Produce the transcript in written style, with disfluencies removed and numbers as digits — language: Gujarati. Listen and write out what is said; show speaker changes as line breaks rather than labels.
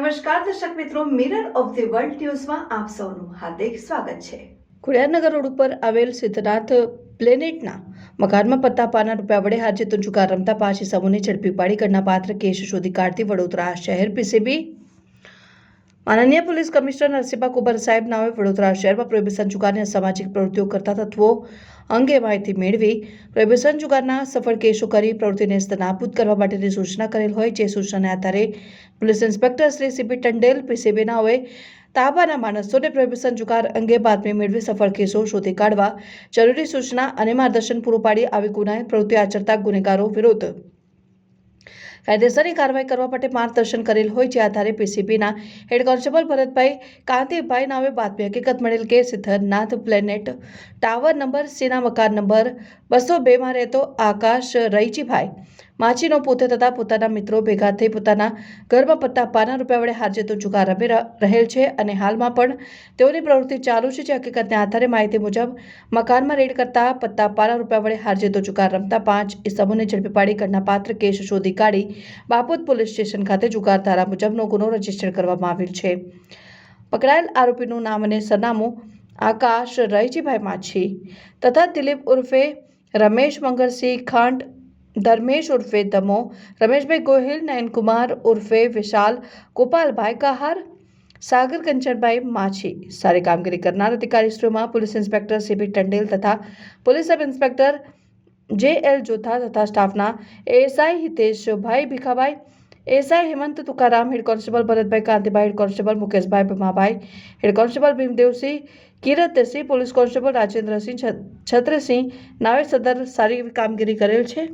નમસ્કાર દર્શક મિત્રો, મિરર ઓફ ધ વર્લ્ડ ન્યૂઝમાં આપ સૌનું હાર્દિક સ્વાગત છે।
ખોડિયારનગર રોડ ઉપર આવેલ સિદ્ધનાથ પ્લેનેટના મકાનમાં પત્તા પાના રૂપિયા વડે હાર જીતનો જુગાર રમતા 5 ઇસમોને ઝડપી પાડી ગણનાપાત્ર કેસ શોધી કાઢતી વડોદરા શહેર પીસીબી માનનીય પોલીસ કમિશનર નરસિંહા કુબર સાહેબ નાઓએ વડોદરા શહેરમાં પ્રોહિબિશન જુગારની અસામાજિક પ્રવૃત્તિઓ કરતા તત્વો અંગે માહિતી મેળવી પ્રોહિબિશન જુગારના સફળ કેસો કરી પ્રવૃત્તિને નાબૂદ કરવા માટેની સૂચના કરેલ હોય, જે સૂચનાને આધારે પોલીસ ઇન્સ્પેક્ટર શ્રી સીપી ટંડેલ પીસીબી નાઓએ તાબાના માણસોને પ્રોહિબિશન જુગાર અંગે બાતમી મેળવી સફળ કેસો શોધી કાઢવા જરૂરી સૂચના અને માર્ગદર્શન પૂરું પાડી આવી ગુનાહિત પ્રવૃત્તિ આચરતા ગુનેગારો વિરુદ્ધ કાયદેસરની કાર્યવાહી કરવા માટે માર્ગદર્શન કરેલ હોય, જે આધારે પીસીબીના હેડ કોન્સ્ટેબલ ભરતભાઈ કાંતિભાઈ નામે બાતમી હકીકત મળેલ કે સિદ્ધનાથ પ્લેનેટ ટાવર નંબર સીના મકાન નંબર 202 રહેતો આકાશ રઈજીભાઈ માછીનો પોતે તથા પોતાના મિત્રો ભેગા થઈ પોતાના ઘરમાં પત્તા પાના રૂપિયા વડે હાર જીતનો જુગાર રમી રહેલ છે અને હાલમાં પણ તેઓની પ્રવૃત્તિ ચાલુ છે, જે હકીકતને આધારે માહિતી મુજબ મકાનમાં રેડ કરતા પત્તા પાના રૂપિયા વડે હાર જીતનો જુગાર રમતા 5 ઇસમોને ઝડપી પાડી ગણનાપાત્ર કેસ શોધી કાઢી બાપોદ પોલીસ સ્ટેશન ખાતે જુગાર ધારા મુજબનો ગુનો રજીસ્ટર કરવામાં આવેલ છે। પકડાયેલ આરોપીનું નામ અને સરનામું આકાશ રઈજીભાઈ માછી તથા દિલીપ ઉર્ફે રમેશ મંગળસિંહ ખાંડ, ધર્મેશ ઉર્ફે દમો, રમેશભાઈ ગોહિલ, નયનકુમાર ઉર્ફે વિશાલ, ગોપાલભાઈ કહાર, સાગર કંચનભાઈ માછી સારી કામગીરી કરનાર અધિકારીશ્રીઓમાં પોલીસ ઇન્સ્પેક્ટર સીપી ટંડેલ તથા police sub inspector JL. Jotha તથા સ્ટાફના ASI Hiteshbhai Bhikhabhai, ASI Hemant Tukaram, head constable Bharatbhai Kantibhai, head constable Mukeshbhai Bhamabhai, head constable Bhimdevsinh Kiratsinh, police constable Rajendrasinh Chhatrasinh નાવે સદર સારી કામગીરી કરેલ છે।